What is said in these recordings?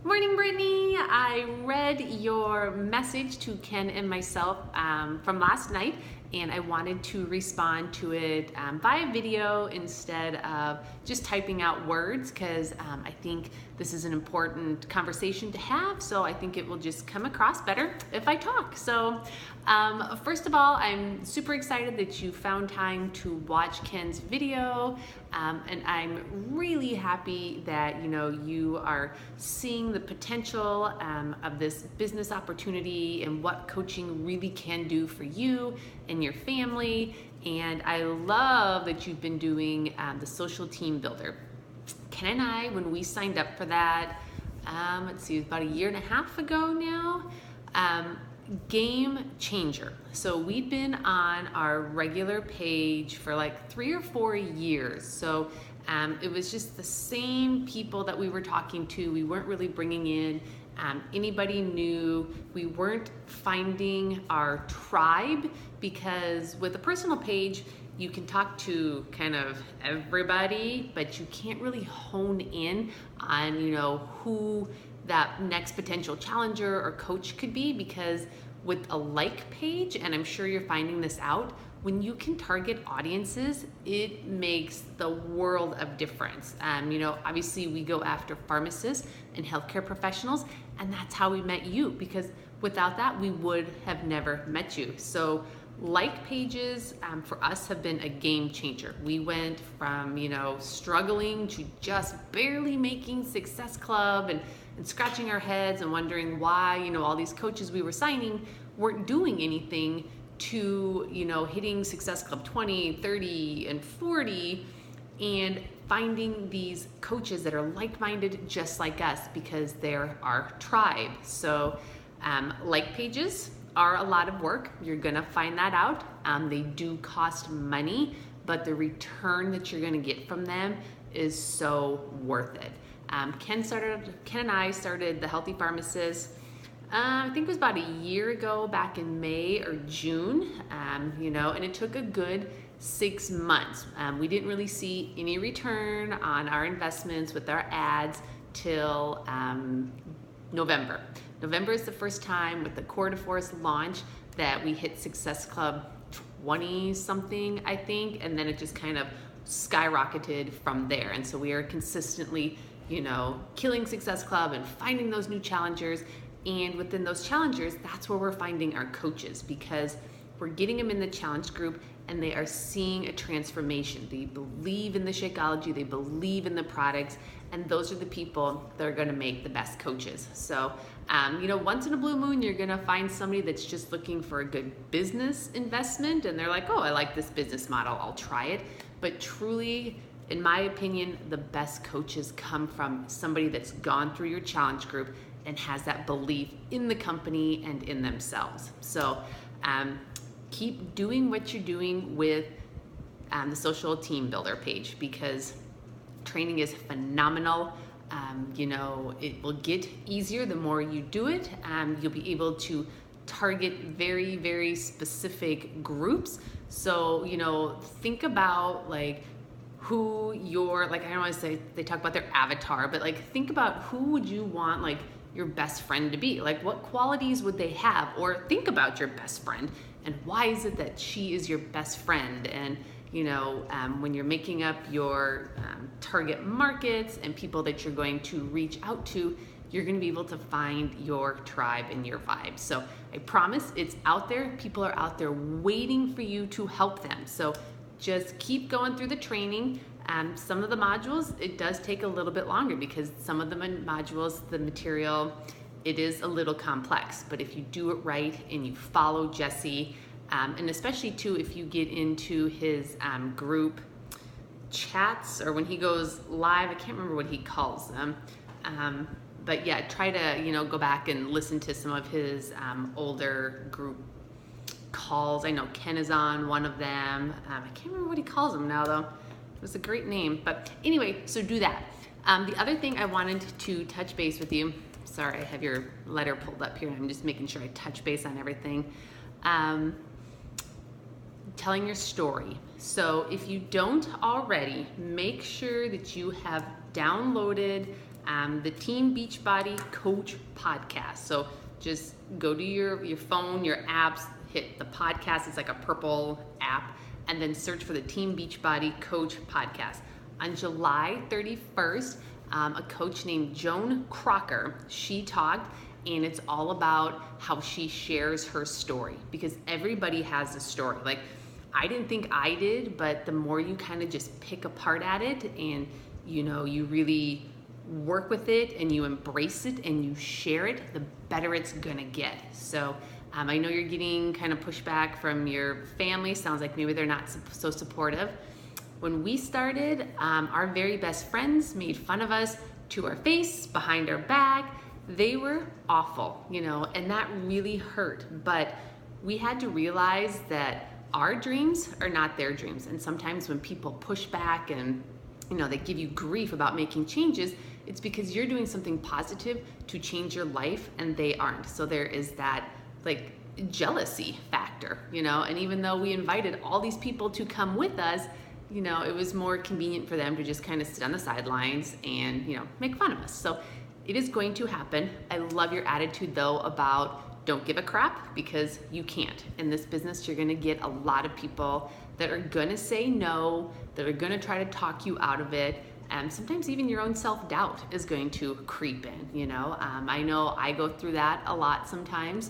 Morning, Brittany. I read your message to Ken and myself from last night, and I wanted to respond to it via video instead of just typing out words because I think this is an important conversation to have, so I think it will just come across better if I talk. So first of all, I'm super excited that you found time to watch Ken's video, and I'm really happy that you are seeing the potential of this business opportunity and what coaching really can do for you and your family. And I love that you've been doing the social team builder. Ken and I, when we signed up for that, let's see, about a year and a half ago now, game changer. So we'd been on our regular page for like 3 or 4 years. So it was just the same people that we were talking to. We weren't really bringing in anybody new. We weren't finding our tribe, because with a personal page, you can talk to kind of everybody, but you can't really hone in on, who that next potential challenger or coach could be. Because with a like page, and I'm sure you're finding this out, when you can target audiences, it makes the world of difference. Obviously we go after pharmacists and healthcare professionals, and that's how we met you, because without that, we would have never met you. So like pages for us have been a game changer. We went from, struggling to just barely making Success Club and scratching our heads and wondering why, all these coaches we were signing weren't doing anything, to, hitting Success Club 20, 30, and 40, and finding these coaches that are like-minded just like us, because they're our tribe. So like pages are a lot of work. You're gonna find that out. They do cost money, but the return that you're gonna get from them is so worth it. Ken and I started The Healthy Pharmacist, I think it was about a year ago, back in May or June, and it took a good 6 months. We didn't really see any return on our investments with our ads till November. November is the first time with the Core de Force launch that we hit Success Club 20 something, I think, and then it just kind of skyrocketed from there. And so we are consistently, killing Success Club and finding those new challengers. And within those challengers, that's where we're finding our coaches, because we're getting them in the challenge group and they are seeing a transformation. They believe in the Shakeology, they believe in the products, and those are the people that are gonna make the best coaches. So, once in a blue moon, you're gonna find somebody that's just looking for a good business investment, and they're like, oh, I like this business model, I'll try it. But truly, in my opinion, the best coaches come from somebody that's gone through your challenge group and has that belief in the company and in themselves. So keep doing what you're doing with the social team builder page, because training is phenomenal. It will get easier the more you do it. You'll be able to target very, very specific groups. So, think about who your, I don't want to say they talk about their avatar, but think about who would you want your best friend to be? What qualities would they have? Or think about your best friend and why is it that she is your best friend? And when you're making up your target markets and people that you're going to reach out to, you're going to be able to find your tribe and your vibe. So I promise it's out there. People are out there waiting for you to help them. So just keep going through the training. Some of the modules, it does take a little bit longer, because some of the modules, the material, it is a little complex. But if you do it right and you follow Jesse, and especially too, if you get into his group chats, or when he goes live, I can't remember what he calls them. But yeah, try to, go back and listen to some of his older group calls. I know Ken is on one of them. I can't remember what he calls them now though. It was a great name, but anyway, so do that. The other thing I wanted to touch base with you, sorry, I have your letter pulled up here and I'm just making sure I touch base on everything. Telling your story. So if you don't already, make sure that you have downloaded the Team Beachbody Coach Podcast. So just go to your phone, your apps, hit the podcast. It's like a purple app, and then search for the Team Beachbody Coach Podcast. On July 31st, a coach named Joan Crocker, she talked, and it's all about how she shares her story, because everybody has a story. Like, I didn't think I did, but the more you kind of just pick apart at it and you really work with it and you embrace it and you share it, the better it's gonna get. So I know you're getting kind of pushback from your family. Sounds like maybe they're not so supportive. When we started, our very best friends made fun of us to our face, behind our back. They were awful, and that really hurt. But we had to realize that our dreams are not their dreams. And sometimes when people push back and they give you grief about making changes, it's because you're doing something positive to change your life and they aren't. So there is that like jealousy factor, and even though we invited all these people to come with us, it was more convenient for them to just kind of sit on the sidelines and, make fun of us. So it is going to happen. I love your attitude though about don't give a crap, because you can't. In this business, you're gonna get a lot of people that are gonna say no, that are gonna try to talk you out of it. And sometimes even your own self-doubt is going to creep in, I know I go through that a lot sometimes.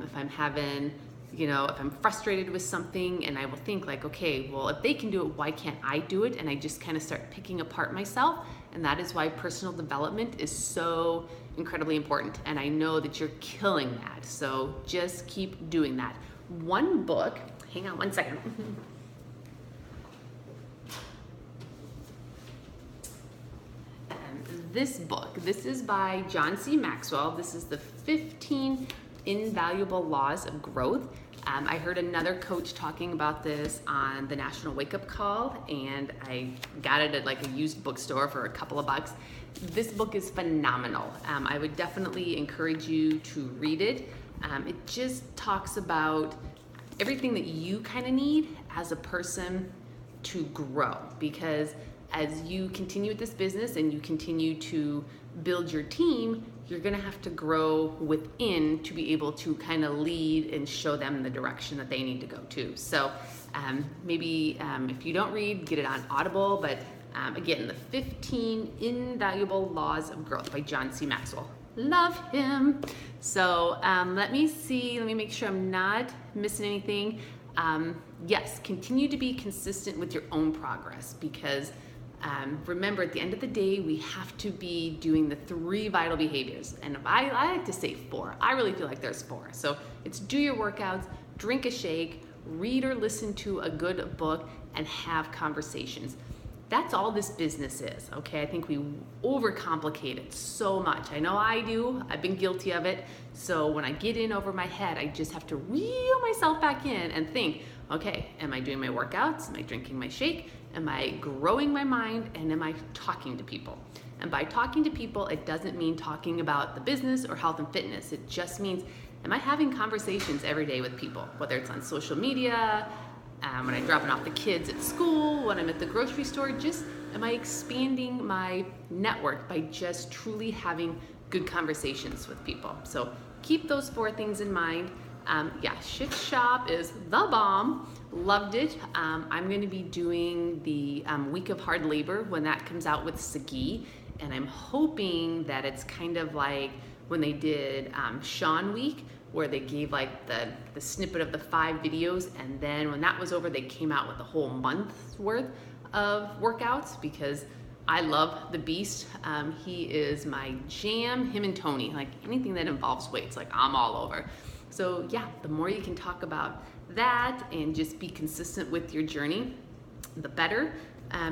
If I'm having, if I'm frustrated with something, and I will think like, okay, well, if they can do it, why can't I do it? And I just kind of start picking apart myself. And that is why personal development is so incredibly important. And I know that you're killing that. So just keep doing that. One book, hang on one second. This book, this is by John C. Maxwell. This is the 15 Invaluable Laws of Growth. I heard another coach talking about this on the National Wake Up Call, and I got it at like a used bookstore for a couple of bucks. This book is phenomenal. I would definitely encourage you to read it. It just talks about everything that you kind of need as a person to grow, because as you continue with this business and you continue to build your team, you're gonna have to grow within to be able to kind of lead and show them the direction that they need to go to. So maybe if you don't read, get it on Audible, but again, the 15 Invaluable Laws of Growth by John C. Maxwell. Love him. So let me make sure I'm not missing anything. Yes, continue to be consistent with your own progress, because remember, at the end of the day, we have to be doing the 3 vital behaviors. And I like to say 4. I really feel like there's 4. So it's do your workouts, drink a shake, read or listen to a good book, and have conversations. That's all this business is, okay? I think we overcomplicate it so much. I know I do. I've been guilty of it. So when I get in over my head, I just have to reel myself back in and think, okay, am I doing my workouts? Am I drinking my shake? Am I growing my mind? And am I talking to people? And by talking to people, it doesn't mean talking about the business or health and fitness. It just means, am I having conversations every day with people? Whether it's on social media, when I'm dropping off the kids at school, when I'm at the grocery store, just am I expanding my network by just truly having good conversations with people? So keep those 4 things in mind. Yeah, Shift Shop is the bomb. Loved it. I'm going to be doing the Week of Hard Labor when that comes out with Sagi, and I'm hoping that it's kind of like when they did Sean Week, where they gave like the snippet of the 5 videos, and then when that was over, they came out with a whole month's worth of workouts, because I love the beast. He is my jam, him and Tony. Like anything that involves weights, like I'm all over. So yeah, the more you can talk about that and just be consistent with your journey, the better.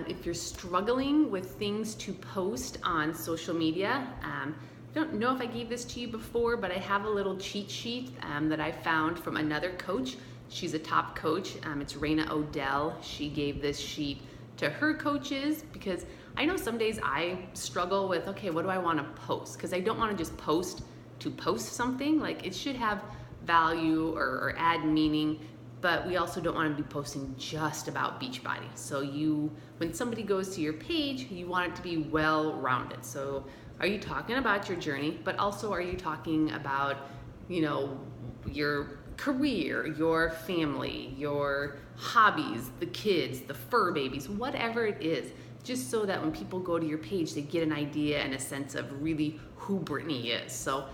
If you're struggling with things to post on social media, I don't know if I gave this to you before, but I have a little cheat sheet that I found from another coach. She's a top coach. It's Raina Odell. She gave this sheet to her coaches, because I know some days I struggle with, okay, what do I want to post? Because I don't want to just post to post something. Like, it should have value or add meaning, but we also don't want to be posting just about Beachbody. So when somebody goes to your page, you want it to be well-rounded. So Are you talking about your journey, but also are you talking about, you know, your career, your family, your hobbies, the kids, the fur babies, whatever it is, just so that when people go to your page, they get an idea and a sense of really who Brittany is. So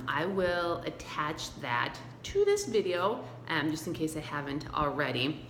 I will attach that to this video, just in case I haven't already.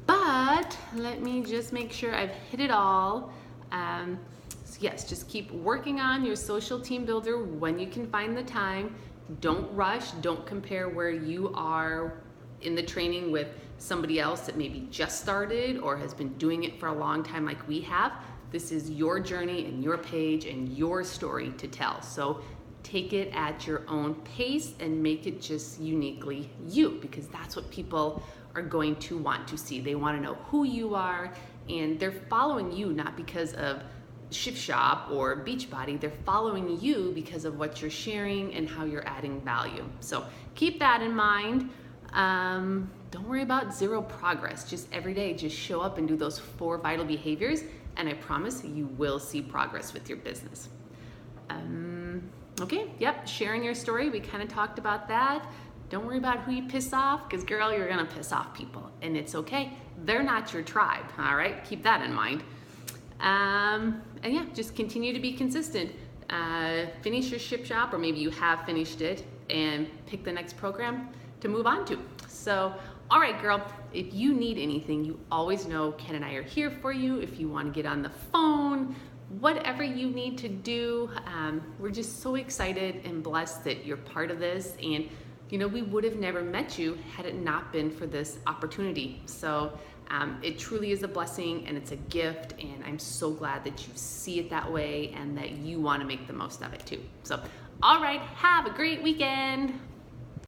But let me just make sure I've hit it all. So yes, just keep working on your social team builder when you can find the time. Don't rush, don't compare where you are in the training with somebody else that maybe just started or has been doing it for a long time like we have. This is your journey and your page and your story to tell. So take it at your own pace and make it just uniquely you, because that's what people are going to want to see. They want to know who you are, and they're following you not because of Shift Shop or Beachbody. They're following you because of what you're sharing and how you're adding value. So keep that in mind. Don't worry about zero progress. Just every day, just show up and do those 4 vital behaviors, and I promise you will see progress with your business. Okay, yep, sharing your story, we kind of talked about that. Don't worry about who you piss off, because girl, you're gonna piss off people, and it's okay. They're not your tribe, all right? Keep that in mind. And yeah, just continue to be consistent. Finish your Ship Shop, or maybe you have finished it, and pick the next program to move on to. So, all right, girl, if you need anything, you always know Ken and I are here for you. If you want to get on the phone, whatever you need to do, we're just so excited and blessed that you're part of this. And you know, we would have never met you had it not been for this opportunity. So it truly is a blessing and it's a gift, and I'm so glad that you see it that way and that you want to make the most of it too. So, all right, have a great weekend.